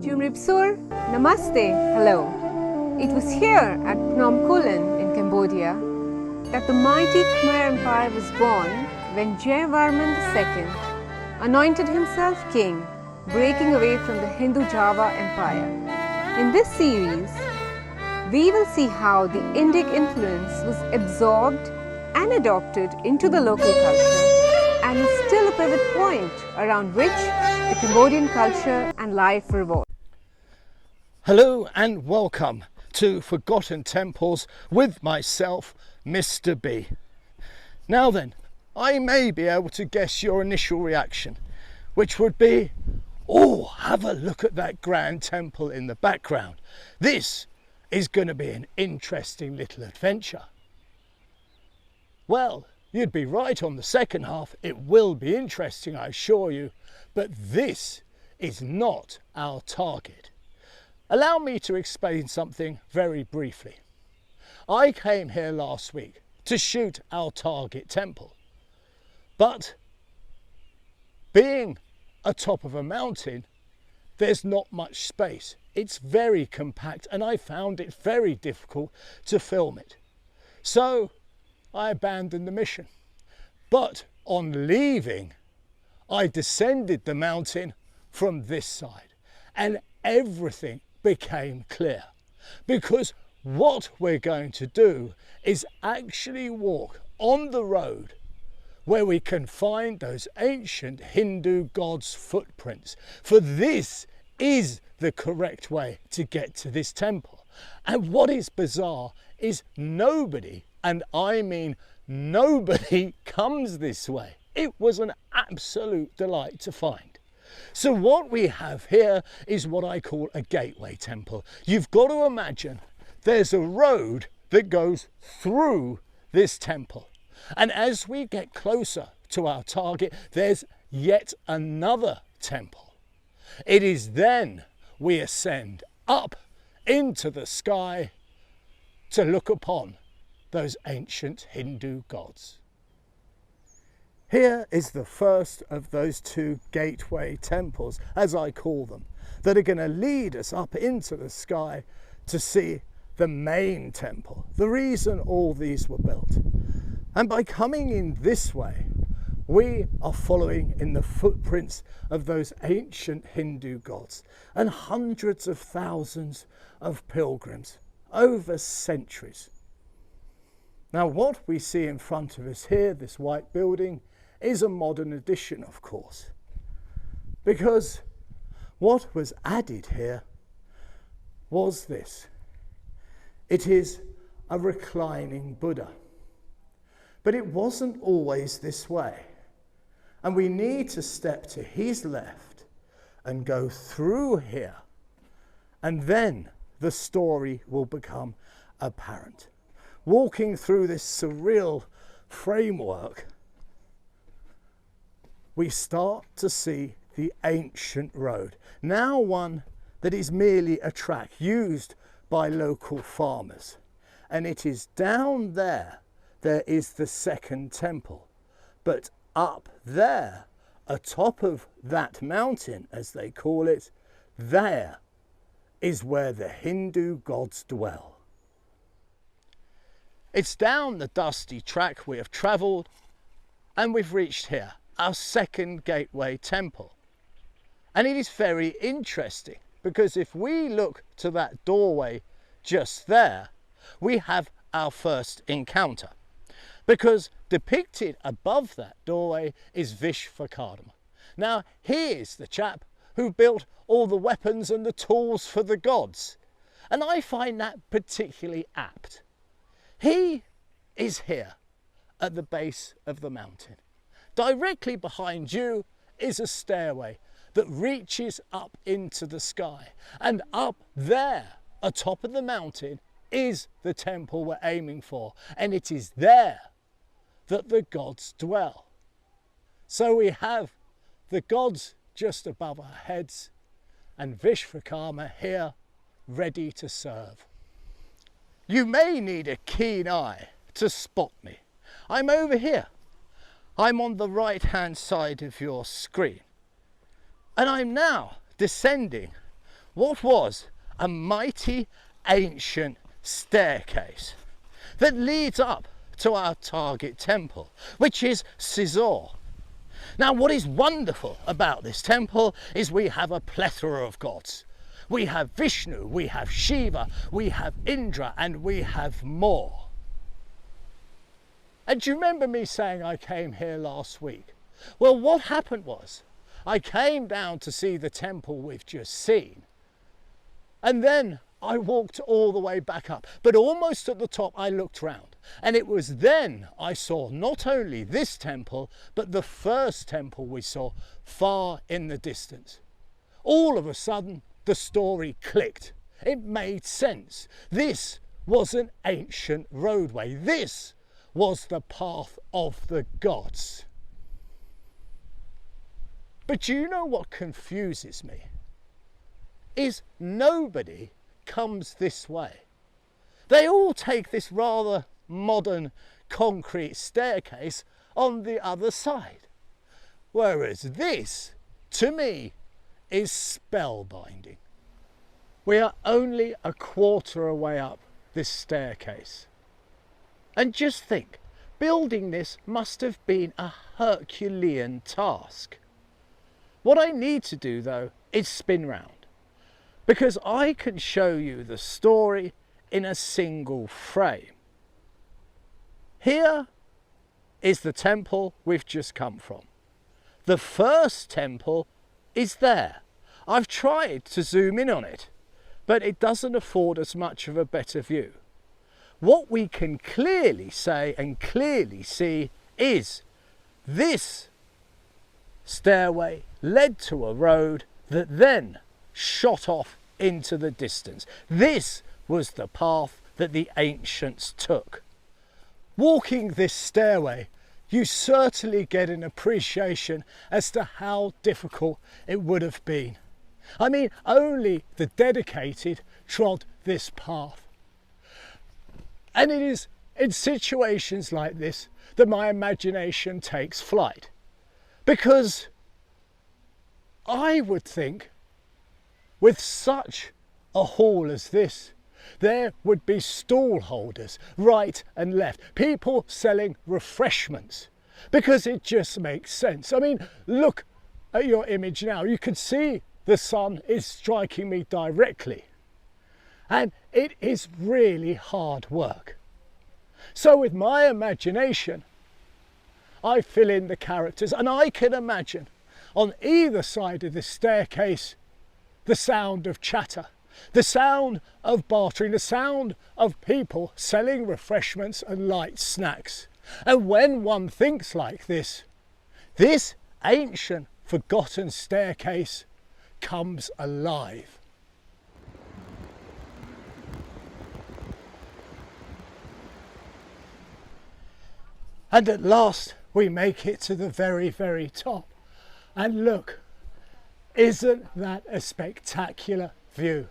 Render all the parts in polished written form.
Chumripsur, Namaste, hello. It was here at Phnom Kulen in Cambodia that the mighty Khmer Empire was born when Jayavarman II anointed himself king, breaking away from the Hindu Java Empire. In this series, we will see how the Indic influence was absorbed and adopted into the local culture and is still a pivot point around which the Cambodian culture and life revolve. Hello and welcome to Forgotten Temples with myself, Mr. B. Now then, I may be able to guess your initial reaction, which would be, oh, have a look at that grand temple in the background. This is going to be an interesting little adventure. Well, you'd be right on the second half. It will be interesting, I assure you, but this is not our target. Allow me to explain something very briefly. I came here last week to shoot our target temple, but being atop of a mountain, there's not much space. It's very compact and I found it very difficult to film it. So I abandoned the mission. But on leaving, I descended the mountain from this side and everything became clear, because what we're going to do is actually walk on the road where we can find those ancient Hindu gods' footprints, for this is the correct way to get to this temple. And what is bizarre is nobody, and I mean nobody, comes this way. It was an absolute delight to find. So what we have here is what I call a gateway temple. You've got to imagine there's a road that goes through this temple. And as we get closer to our target, there's yet another temple. It is then we ascend up into the sky to look upon those ancient Hindu gods. Here is the first of those two gateway temples, as I call them, that are going to lead us up into the sky to see the main temple, the reason all these were built. And by coming in this way, we are following in the footprints of those ancient Hindu gods and hundreds of thousands of pilgrims over centuries. Now, what we see in front of us here, this white building, is a modern addition, of course, because what was added here was this. It is a reclining Buddha, but it wasn't always this way, and we need to step to his left and go through here, and then the story will become apparent. Walking through this surreal framework, we start to see the ancient road, now one that is merely a track used by local farmers. And it is down there is the second temple. But up there, atop of that mountain, as they call it, there is where the Hindu gods dwell. It's down the dusty track we have travelled and we've reached here, our second gateway temple. And it is very interesting because if we look to that doorway just there, we have our first encounter, because depicted above that doorway is Vishvakarma. Now, he is the chap who built all the weapons and the tools for the gods, and I find that particularly apt. He is here at the base of the mountain. Directly behind you is a stairway that reaches up into the sky, and up there atop of the mountain is the temple we're aiming for, and it is there that the gods dwell. So we have the gods just above our heads and Vishvakarma here ready to serve. You may need a keen eye to spot me. I'm over here. I'm on the right hand side of your screen, and I'm now descending what was a mighty ancient staircase that leads up to our target temple, which is Chisor. Now, what is wonderful about this temple is we have a plethora of gods. We have Vishnu, we have Shiva, we have Indra, and we have more. And do you remember me saying I came here last week? Well, what happened was I came down to see the temple we've just seen, and then I walked all the way back up, but almost at the top I looked round, and it was then I saw not only this temple, but the first temple we saw far in the distance. All of a sudden, the story clicked. It made sense. This was an ancient roadway. This was the path of the gods. But do you know what confuses me? Is nobody comes this way. They all take this rather modern concrete staircase on the other side. Whereas this, to me, is spellbinding. We are only a quarter away up this staircase. And just think, building this must have been a Herculean task. What I need to do though is spin round, because I can show you the story in a single frame. Here is the temple we've just come from. The first temple is there. I've tried to zoom in on it, but it doesn't afford us much of a better view. What we can clearly say and clearly see is this stairway led to a road that then shot off into the distance. This was the path that the ancients took. Walking this stairway, you certainly get an appreciation as to how difficult it would have been. I mean, only the dedicated trod this path. And it is in situations like this that my imagination takes flight. Because I would think with such a hall as this, there would be stall holders right and left, people selling refreshments, because it just makes sense. I mean, look at your image now. You can see the sun is striking me directly, and it is really hard work. So with my imagination, I fill in the characters, and I can imagine on either side of the staircase the sound of chatter, the sound of bartering, the sound of people selling refreshments and light snacks. And when one thinks like this, this ancient forgotten staircase comes alive. And at last we make it to the very, very top. And look, isn't that a spectacular view?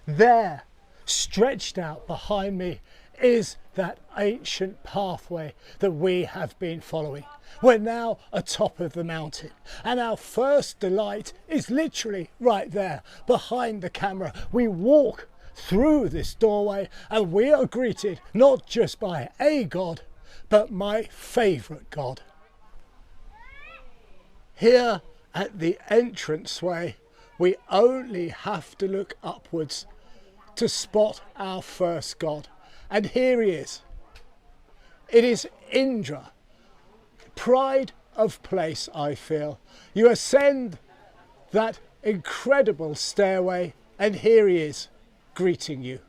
There, stretched out behind me, is that ancient pathway that we have been following. We're now atop of the mountain, and our first delight is literally right there behind the camera. We walk through this doorway and we are greeted not just by a god, but my favourite god. Here at the entranceway, we only have to look upwards to spot our first god. And here he is. It is Indra, pride of place, I feel. You ascend that incredible stairway, and here he is, greeting you.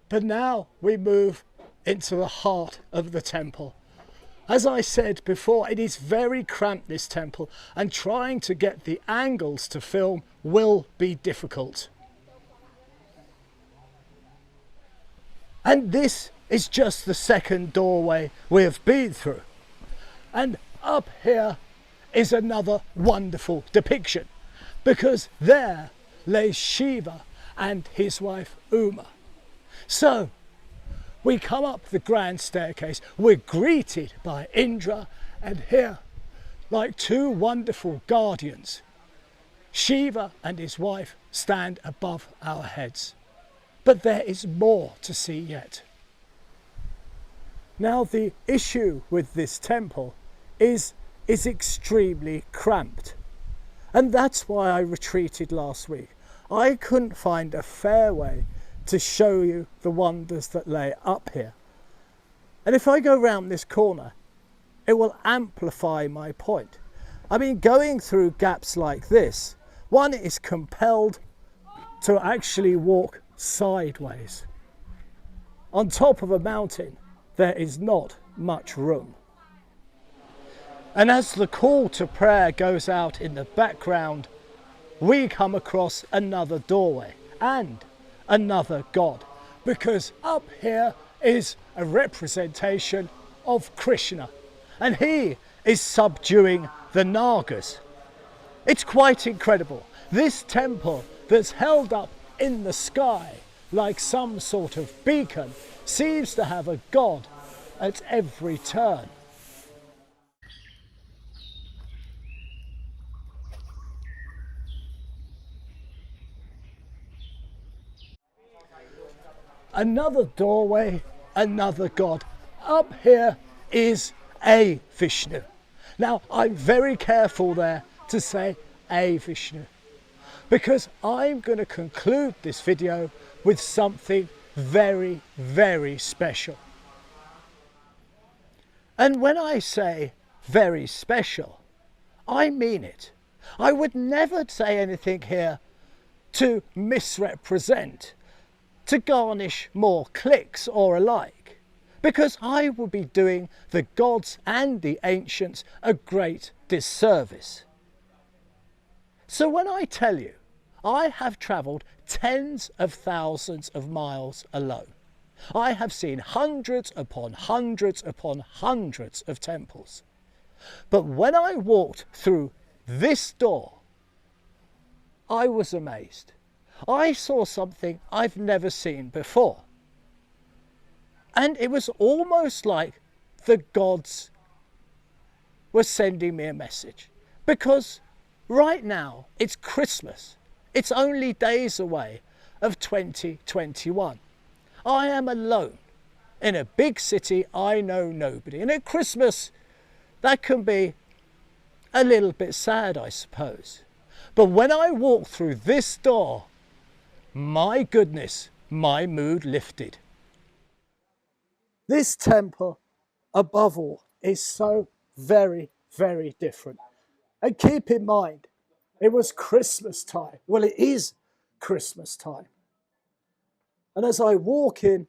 But now we move into the heart of the temple. As I said before, it is very cramped, this temple, and trying to get the angles to film will be difficult. And this is just the second doorway we have been through. And up here is another wonderful depiction, because there lays Shiva and his wife Uma. So we come up the grand staircase, we're greeted by Indra, and here, like two wonderful guardians, Shiva and his wife stand above our heads. But there is more to see yet. Now, the issue with this temple is extremely cramped. And that's why I retreated last week. I couldn't find a fair way to show you the wonders that lay up here. And if I go round this corner, it will amplify my point. I mean, going through gaps like this, one is compelled to actually walk sideways. On top of a mountain, there is not much room. And as the call to prayer goes out in the background, we come across another doorway and another god, because up here is a representation of Krishna, and he is subduing the Nagas. It's quite incredible. This temple that's held up in the sky like some sort of beacon seems to have a god at every turn. Another doorway, another god. Up here is a Vishnu. Now, I'm very careful there to say a Vishnu, because I'm going to conclude this video with something very, very special. And when I say very special, I mean it. I would never say anything here to misrepresent, to garnish more clicks or alike, because I would be doing the gods and the ancients a great disservice. So when I tell you I have travelled tens of thousands of miles alone, I have seen hundreds upon hundreds upon hundreds of temples, but when I walked through this door, I was amazed. I saw something I've never seen before. And it was almost like the gods were sending me a message. Because right now it's Christmas. It's only days away of 2021. I am alone in a big city. I know nobody. And at Christmas, that can be a little bit sad, I suppose. But when I walked through this door, my goodness, my mood lifted. This temple, above all, is so very, very different. And keep in mind, it was Christmas time. Well, it is Christmas time. And as I walk in,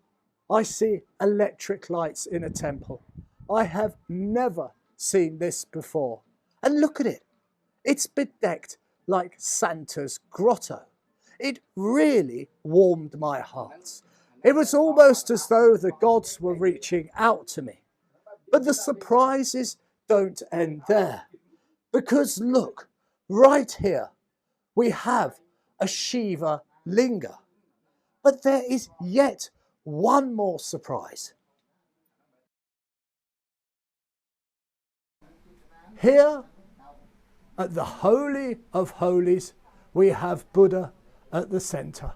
I see electric lights in a temple. I have never seen this before. And look at it. It's bedecked like Santa's grotto. It really warmed my heart. It was almost as though the gods were reaching out to me. But the surprises don't end there. Because look, right here, we have a Shiva linga. But there is yet one more surprise. Here, at the Holy of Holies, we have Buddha at the center.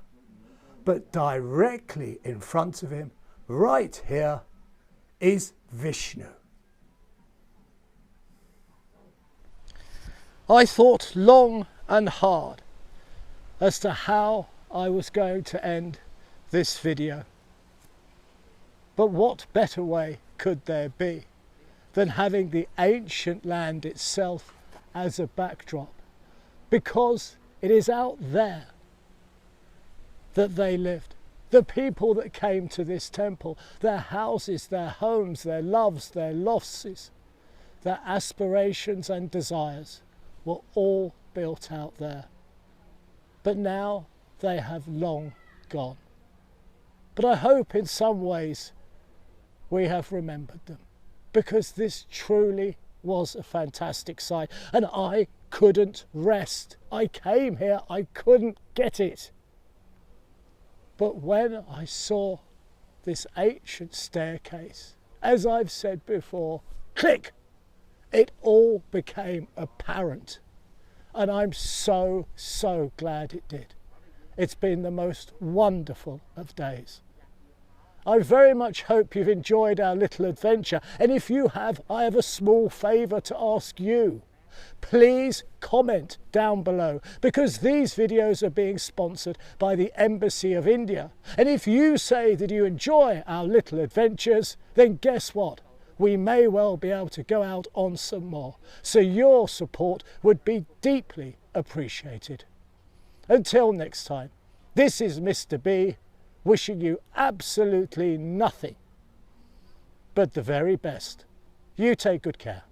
But directly in front of him, right here, is Vishnu. I thought long and hard as to how I was going to end this video. But what better way could there be than having the ancient land itself as a backdrop? Because it is out there that they lived. The people that came to this temple, their houses, their homes, their loves, their losses, their aspirations and desires were all built out there. But now they have long gone. But I hope in some ways we have remembered them, because this truly was a fantastic sight, and I couldn't rest. I came here, I couldn't get it. But when I saw this ancient staircase, as I've said before, click, it all became apparent. and I'm so glad it did. It's been the most wonderful of days. I very much hope you've enjoyed our little adventure, and if you have, I have a small favour to ask you. Please comment down below, because these videos are being sponsored by the Embassy of India, and if you say that you enjoy our little adventures, then guess what? We may well be able to go out on some more, so your support would be deeply appreciated. Until next time, this is Mr. B, wishing you absolutely nothing but the very best. You take good care.